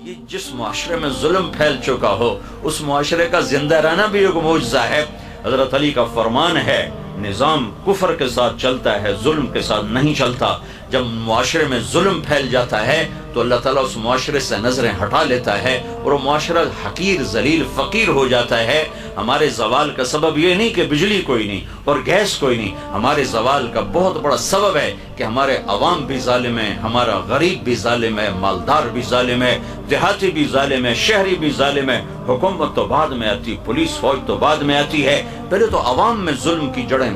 یہ جس معاشرے میں ظلم پھیل چکا ہو اس معاشرے کا زندہ رہنا بھی ایک معجزہ ہے۔ حضرت علی کا فرمان ہے نظام کفر کے ساتھ چلتا ہے، ظلم کے ساتھ نہیں چلتا۔ جب معاشرے میں ظلم پھیل جاتا ہے تو اللہ تعالیٰ اس معاشرے سے نظریں ہٹا لیتا ہے اور وہ معاشرہ حقیر ذلیل فقیر ہو جاتا ہے۔ ہمارے زوال کا سبب یہ نہیں کہ بجلی کوئی نہیں اور گیس کوئی نہیں، ہمارے زوال کا بہت بڑا سبب ہے کہ ہمارے عوام بھی ظالم ہیں، ہمارا غریب بھی ظالم ہے، مالدار بھی ظالم ہے، دیہاتی بھی ظالم ہے، شہری بھی ظالم ہے۔ حکومت تو بعد میں آتی، پولیس فوج تو بعد میں آتی ہے، پہلے تو عوام میں ظلم کی جڑیں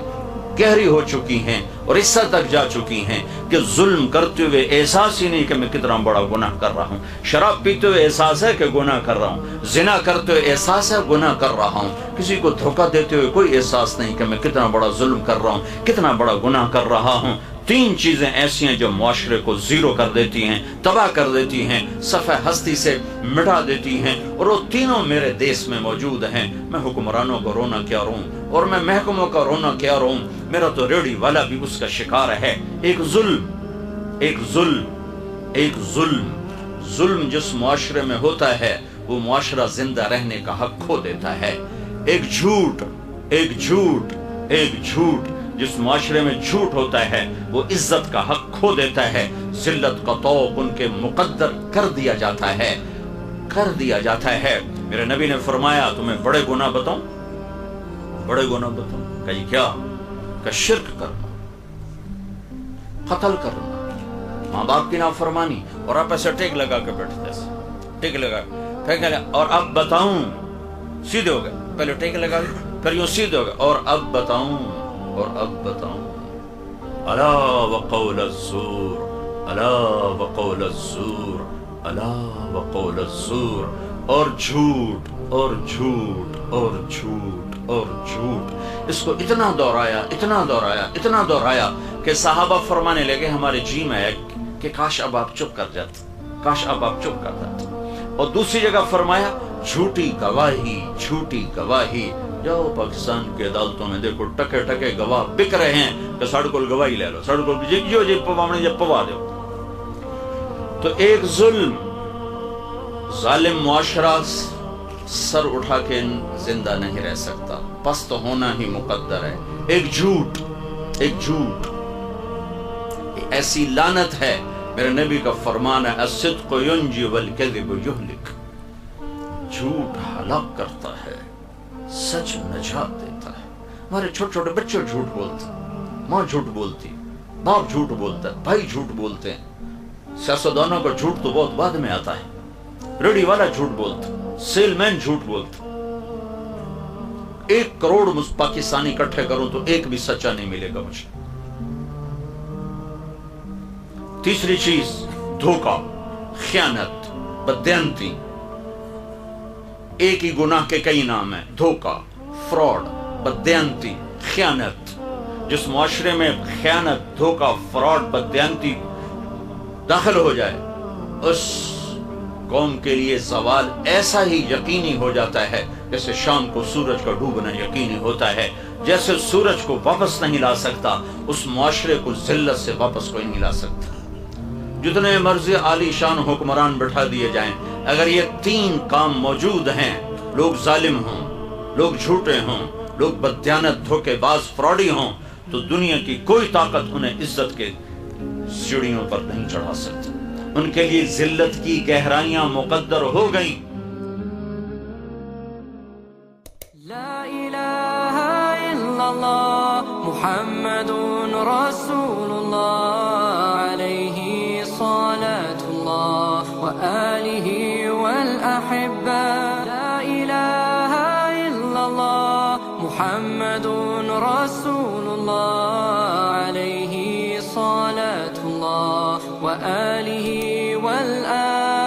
گہری ہو چکی ہیں اور اس حد تک جا چکی ہیں کہ ظلم کرتے ہوئے احساس ہی نہیں کہ میں کتنا بڑا گناہ کر رہا ہوں۔ شراب پیتے ہوئے احساس ہے کہ گناہ کر رہا ہوں، زنا کرتے ہوئے احساس ہے گناہ کر رہا ہوں، کسی کو دھوکہ دیتے ہوئے کوئی احساس نہیں کہ میں کتنا بڑا ظلم کر رہا ہوں، کتنا بڑا گناہ کر رہا ہوں۔ تین چیزیں ایسی ہیں جو معاشرے کو زیرو کر دیتی ہیں، تباہ کر دیتی ہیں، صفحہ ہستی سے مٹا دیتی ہیں، اور وہ تینوں میرے دیس میں موجود ہیں۔ میں حکمرانوں کو رونا کیا روں اور میں محکموں کا رونا کیا روں، میرا تو ریڑھی والا بھی اس کا شکار ہے۔ ایک ظلم جس معاشرے میں ہوتا ہے وہ معاشرہ زندہ رہنے کا حق کھو دیتا ہے۔ ایک جھوٹ جس معاشرے میں جھوٹ ہوتا ہے وہ عزت کا حق کھو دیتا ہے، ذلت کا طوق ان کے مقدر کر دیا جاتا ہے۔ میرے نبی نے فرمایا تمہیں بڑے گناہ بتاؤں؟ کہ یہ کیا؟ کہ شرک کرنا، قتل کرنا، ماں باپ کی نافرمانی، اور آپ ایسے ٹیک لگا کے بیٹھتے ہیں، ٹیک لگا پھر اور اب بتاؤں، سیدھے ہو گئے، پہلے ٹیک لگا پھر یوں سیدھے ہو گئے، اور اب بتاؤں الا وقول الزور، الا وقول الزور، الا وقول الزور، اور جھوٹ اور جھوٹ اور جھوٹ اور جھوٹ۔ اس کو اتنا دہرایا کہ صحابہ فرمانے لگے ہمارے جی میں ہے کہ کاش اب آپ چپ کر جاتے۔ اور دوسری جگہ فرمایا جھوٹی گواہی، جاؤ پاکستان کی عدالتوں میں دیکھو ٹکے گواہ بک رہے ہیں کہ ساڑھ کول گواہی لے لو، ساڑھ کول جی پوانے جب پوا دو۔ تو ایک ظالم معاشرہ سر اٹھا کے زندہ نہیں رہ سکتا، پست ہونا ہی مقدر ہے۔ ایک جھوٹ ایسی لعنت ہے، میرے نبی کا فرمان ہے الصدق ینجی والکذب یہلک، جھوٹ ہلاک کرتا ہے، سچ نجات دیتا ہے۔ ہمارے چھوٹے بچے جھوٹ بولتے ہیں، ماں جھوٹ بولتی، باپ جھوٹ بولتا ہے، بھائی جھوٹ بولتے ہیں۔ سیاستدانوں کا جھوٹ تو بہت بعد میں آتا ہے، ریڑھی والا جھوٹ بولتا، سیل مین جھوٹ بولتا۔ 1 کروڑ پاکستانی اکٹھے کروں تو ایک بھی سچا نہیں ملے گا مجھے۔ تیسری چیز دھوکہ، خیانت، بددیانتی۔ ایک ہی گناہ کے کئی نام ہیں، دھوکہ، فراڈ، بددیانتی، خیانت۔ جس معاشرے میں خیانت، دھوکہ، فراڈ، بددیانتی داخل ہو جائے اس قوم کے لیے زوال ایسا ہی یقینی ہو جاتا ہے جیسے شام کو سورج کا ڈوبنا یقینی ہوتا ہے۔ جیسے سورج کو واپس نہیں لا سکتا اس معاشرے کو ذلت سے واپس کوئی نہیں لا سکتا۔ جتنے مرضی عالی شان حکمران بٹھا دیے جائیں، اگر یہ 3 کام موجود ہیں، لوگ ظالم ہوں، لوگ جھوٹے ہوں، لوگ بددیانت، دھوکے باز، فراڈی ہوں، تو دنیا کی کوئی طاقت انہیں عزت کے سیڑھیوں پر نہیں چڑھا سکتی۔ ان کے لیے ذلت کی گہرائیاں مقدر ہو گئیں۔ لا الہ الا اللہ محمد رسول اللہ علیہ صلاة اللہ وآلہ والأحبہ۔ لا الہ الا اللہ محمد رسول اللہ علیہ صلاة اللہ وآلہ والآلہ